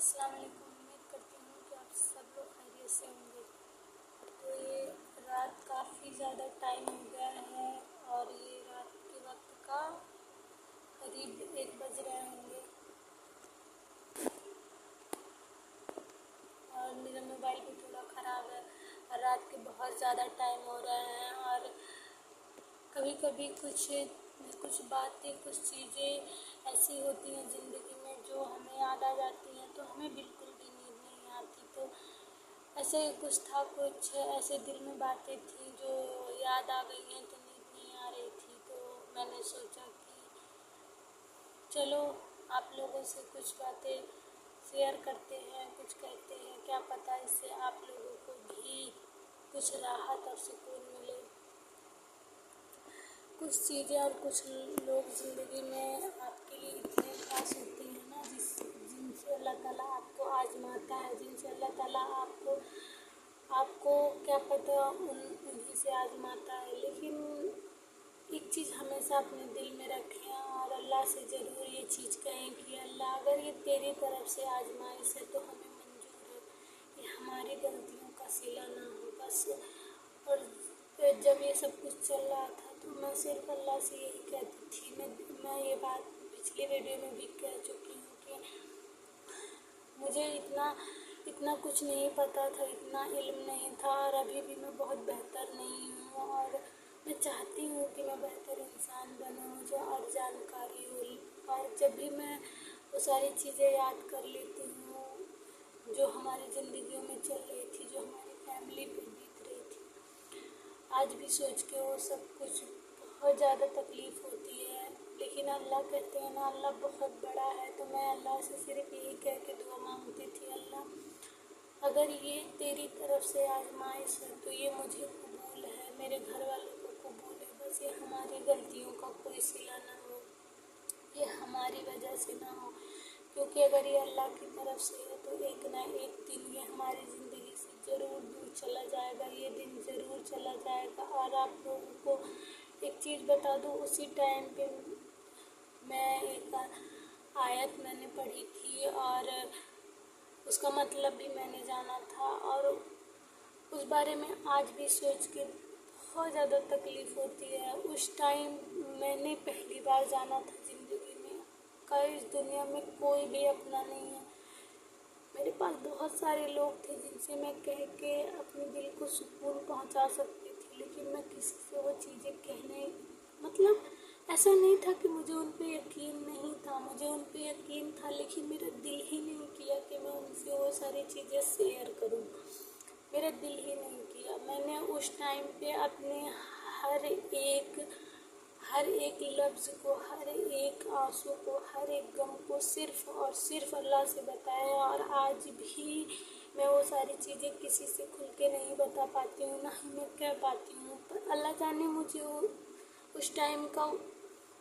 السلام علیکم۔ امید کرتی ہوں کہ آپ سب لوگ خیریت سے ہوں گے۔ تو یہ رات کافی زیادہ ٹائم ہو گیا ہے اور یہ رات کے وقت کا قریب 1 بج رہے ہوں گے اور میرا موبائل بھی تھوڑا خراب ہے اور رات کے بہت زیادہ ٹائم ہو رہے ہیں اور کبھی کبھی کچھ باتیں کچھ چیزیں ایسی ہوتی ہیں زندگی میں جو ہمیں یاد آ جاتی ہیں تو ہمیں بالکل بھی نیند نہیں آتی۔ تو ایسے کچھ تھا، کچھ ایسے دل میں باتیں تھیں جو یاد آ گئی ہیں تو نیند نہیں آ رہی تھی، تو میں نے سوچا کہ چلو آپ لوگوں سے کچھ باتیں شیئر کرتے ہیں، کچھ کہتے ہیں، کیا پتہ اس سے آپ لوگوں کو بھی کچھ راحت اور سکون ملے۔ کچھ چیزیں اور کچھ لوگ زندگی میں آپ کے لیے اتنے خاص ہوتے ہیں نا، جن سے اللہ تعالیٰ آپ کو آزماتا ہے، جن سے اللہ تعالیٰ آپ کو کیا پتہ انہیں سے آزماتا ہے۔ لیکن ایک چیز ہمیشہ اپنے دل میں رکھیں اور اللہ سے ضرور یہ چیز کہیں کہ اللہ اگر یہ تیری طرف سے آزمائش ہے تو ہمیں منظور ہے، یہ ہماری غلطیوں کا صلہ نہ ہو بس۔ اور جب یہ سب کچھ چل رہا تھا تو میں صرف اللہ سے یہی کہتی تھی، میں یہ بات پچھلی ویڈیو میں بھی کہہ چکی ہوں کہ مجھے اتنا کچھ نہیں پتہ تھا، اتنا علم نہیں تھا اور ابھی بھی میں بہت بہتر نہیں ہوں اور میں چاہتی ہوں کہ میں بہتر انسان بنوں، مجھے اور جانکاری ہو۔ اور جب بھی میں وہ ساری چیزیں یاد کر لیتی ہوں جو ہماری زندگیوں میں چل رہی تھی، جو ہماری فیملی پہ بیت رہی تھی، آج بھی سوچ کے وہ سب کچھ بہت زیادہ تکلیف ہوتی ہے۔ لیکن اللہ کہتے ہیں نا، اللہ بہت بڑا ہے، تو میں اللہ سے صرف یہی کہہ کے دعا مانگتی تھی، اللہ اگر یہ تیری طرف سے آزمائش ہے تو یہ مجھے قبول ہے، میرے گھر والوں کو قبول ہے، بس یہ ہماری غلطیوں کا کوئی صلہ نہ ہو، یہ ہماری وجہ سے نہ ہو، کیونکہ اگر یہ اللہ کی طرف سے ہے تو ایک نہ ایک دن یہ ہماری زندگی سے ضرور دور چلا جائے گا، یہ دن ضرور چلا جائے گا۔ اور آپ لوگوں کو ایک چیز بتا دوں، اسی ٹائم پہ میں ایک آیت میں نے پڑھی تھی اور اس کا مطلب بھی میں نے جانا تھا اور اس بارے میں آج بھی سوچ کے بہت زیادہ تکلیف ہوتی ہے۔ اس ٹائم میں نے پہلی بار جانا تھا زندگی میں کہ اس دنیا میں کوئی بھی اپنا نہیں ہے۔ میرے پاس بہت سارے لوگ تھے جن سے میں کہہ کے اپنے دل کو سکون پہنچا سکتی تھی، لیکن میں کسی سے وہ چیزیں کہنے ایسا نہیں تھا کہ مجھے ان پہ یقین نہیں تھا، مجھے ان پہ یقین تھا، لیکن میرا دل ہی نہیں کیا کہ میں ان سے وہ ساری چیزیں شیئر کروں، میرا دل ہی نہیں کیا۔ میں نے اس ٹائم پہ اپنے ہر ایک لفظ کو، ہر ایک آنسو کو، ہر ایک غم کو صرف اور صرف اللہ سے بتایا اور آج بھی میں وہ ساری چیزیں کسی سے کھل کے نہیں بتا پاتی ہوں، نہ ہی میں کہہ پاتی ہوں، پر اللہ جانے مجھے اس ٹائم کا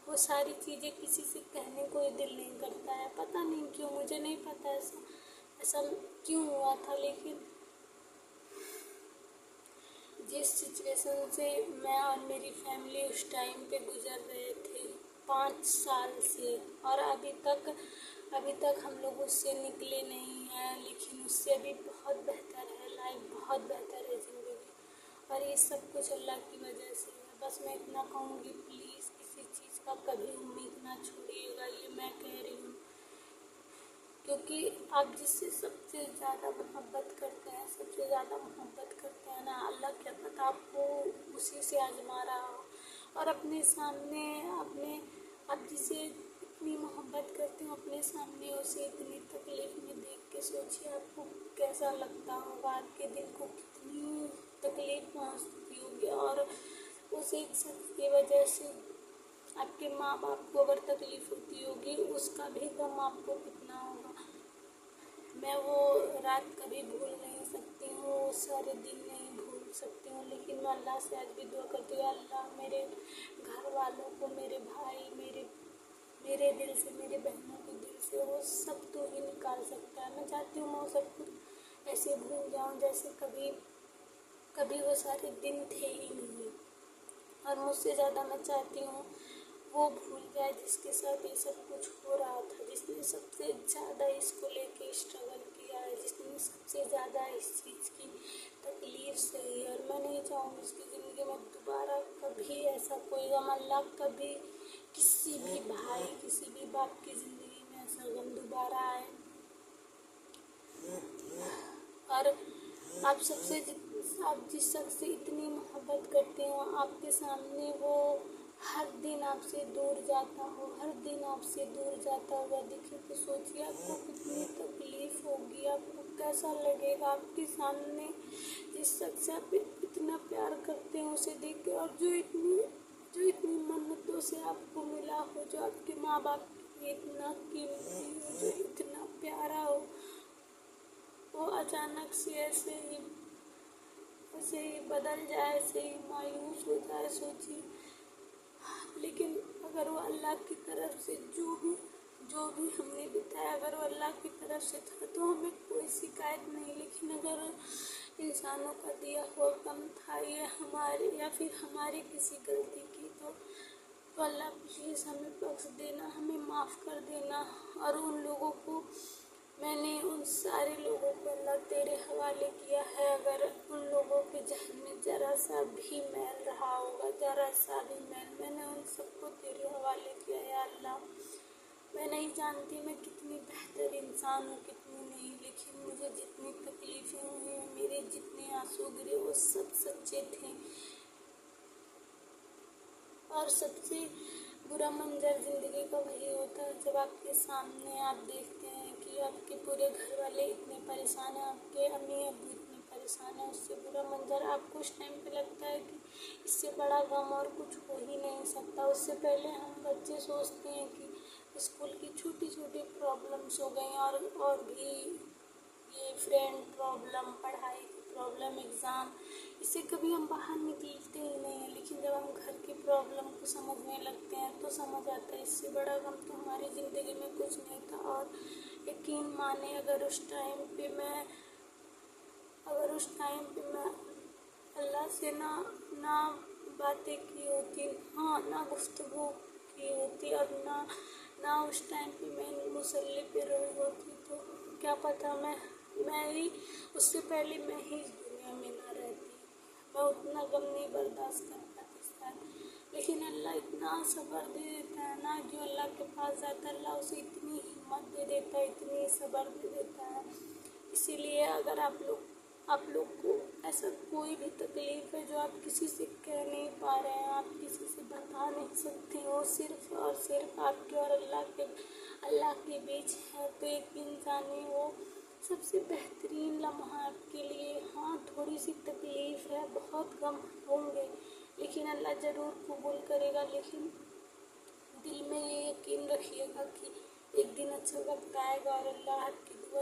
وہ ساری چیزیں کسی سے کہنے کو دل نہیں کرتا ہے، پتہ نہیں کیوں، مجھے نہیں پتہ ایسا کیوں ہوا تھا۔ لیکن جس سچویشن سے میں اور میری فیملی اس ٹائم پہ گزر رہے تھے 5 سال سے، اور ابھی تک ہم لوگ اس سے نکلے نہیں ہیں، لیکن اس سے بھی بہت بہتر ہے لائف، بہت بہتر ہے زندگی، اور یہ سب کچھ اللہ کی وجہ سے ہے۔ بس میں اتنا کہوں گی، پلیز کسی چیز کا کبھی امید نہ چھوڑیے گا، یہ میں کہہ رہی ہوں، کیونکہ آپ جس سے سب سے زیادہ محبت کرتے ہیں، نا اللہ کیا پتہ آپ کو اسی سے آزما رہا ہو، اور اپنے سامنے آپ جسے اتنی محبت کرتے ہیں، اپنے سامنے اسے اتنی تکلیف میں دیکھ کے سوچیے آپ کو کیسا لگتا ہوگا، آپ کے دل کو کتنی تکلیف پہنچتی ہوگی، اور اس ایک شخص کی وجہ سے آپ کے ماں باپ کو اگر تکلیف ہوتی ہوگی، اس کا بھی غم آپ کو کتنا ہوگا۔ میں وہ رات کبھی بھول نہیں سکتی ہوں، وہ سارے دن نہیں بھول سکتی ہوں، لیکن میں اللہ سے آج بھی دعا کرتی ہوں، اللہ میرے گھر والوں کو، میرے بھائی، میرے دل سے، میرے بہنوں کے دل سے وہ سب تو ہی نکال سکتا ہے۔ میں چاہتی ہوں میں وہ سب کچھ ایسے بھول جاؤں جیسے کبھی وہ سارے دن تھے ہی نہیں، اور مجھ سے زیادہ میں چاہتی ہوں وہ بھول جائے جس کے ساتھ یہ سب کچھ ہو رہا تھا، جس نے سب سے زیادہ اس کو لے کے اسٹرگل کیا ہے، جس نے سب سے زیادہ اس چیز کی تکلیف سہی ہے۔ اور میں نہیں چاہوں گی اس کی زندگی میں دوبارہ کبھی ایسا کوئی غم، اللہ کبھی کسی بھی بھائی کسی بھی باپ کی زندگی میں ایسا غم دوبارہ آئے۔ اور آپ جس شخص سے اتنی محبت کرتے ہو، آپ کے سامنے وہ ہر دن آپ سے دور جاتا ہو، ہر دن آپ سے دور جاتا ہوا دکھے تو سوچیے آپ کو کتنی تکلیف ہوگی، آپ کو کیسا لگے گا آپ کے سامنے جس شخص سے آپ اتنا پیار کرتے ہیں اسے دیکھ کے، اور جو اتنی منتوں سے آپ کو ملا ہو، جو آپ کے ماں باپ کے لیے اتنا قیمتی ہو، جو اتنا پیارا ہو، وہ اچانک سے ایسے ہی بدل جائے، ایسے ہی مایوس ہو جائے، سوچیے۔ لیکن اگر وہ اللہ کی طرف سے جو بھی ہم نے بتایا اگر وہ اللہ کی طرف سے تھا تو ہمیں کوئی شکایت نہیں، لیکن اگر انسانوں کا دیا ہوا غم تھا یا پھر ہماری کسی غلطی کی تو اللہ پلیز ہمیں بخش دینا، ہمیں معاف کر دینا۔ اور میں نے ان سارے لوگوں کو اللہ تیرے حوالے کیا ہے، اگر ان لوگوں کے ذہن میں ذرا سا بھی میل رہا ہوگا، ذرا سا بھی میل، میں نے ان سب کو تیرے حوالے کیا ہے اللہ۔ میں نہیں جانتی میں کتنی بہتر انسان ہوں کتنی نہیں، لیکن مجھے جتنی تکلیفیں ہوئی ہیں، میرے جتنے آنسو گرے وہ سب سچے تھے۔ اور سب سے برا منظر زندگی کا وہی ہوتا ہے جب آپ کے سامنے آپ دیکھتے ہیں کہ آپ کے پورے گھر والے اتنے پریشان ہیں، آپ کے امی ابو اتنے پریشان ہیں، اس سے برا منظر آپ کو اس ٹائم پہ لگتا ہے کہ اس سے بڑا غم اور کچھ ہو ہی نہیں سکتا۔ اس سے پہلے ہم بچے سوچتے ہیں کہ اسکول کی چھوٹی چھوٹی پرابلمس ہو گئیں اور بھی یہ فرینڈ پرابلم، پڑھائی کی پرابلم، ایگزام، اس سے کبھی ہم باہر نکلتے ہی نہیں ہیں، لیکن جب ہم گھر کی پرابلم کو سمجھنے لگتے ہیں تو سمجھ آتا ہے اس سے بڑا غم تو ہماری زندگی میں کچھ نہیں تھا۔ اور یقین مانے اگر اس ٹائم پہ میں اللہ سے نہ باتیں کی ہوتی، نہ گفتگو کی ہوتی، اور نہ اس ٹائم پہ میں مصلی پہ روئی ہوتی تو کیا پتہ میں ہی اس سے پہلے میں ہی اس دنیا میں نہ رہتی، میں اتنا غم نہیں برداشت کر پاتی شاید۔ لیکن اللہ اتنا صبر دے دیتا ہے نا، جو اللہ کے پاس جاتا ہے اللہ اسے اتنی ہمت دے دیتا ہے، اتنی صبر دے دیتا ہے۔ اسی لیے اگر آپ لوگ کو ایسا کوئی بھی تکلیف ہے جو آپ کسی سے کہہ نہیں پا رہے ہیں، آپ کسی سے بتا نہیں سکتے ہو، صرف اور صرف آپ کے اور اللہ کے بیچ ہے، تو ایک انسانی وہ سب سے بہترین لمحہ آپ کے لیے۔ ہاں تھوڑی سی تکلیف ہے، بہت غم ہوں گے، لیکن اللہ ضرور قبول کرے گا۔ لیکن دل میں یہ یقین رکھیے گا کہ ایک دن اچھا وقت آئے گا اور اللہ آپ کی دعا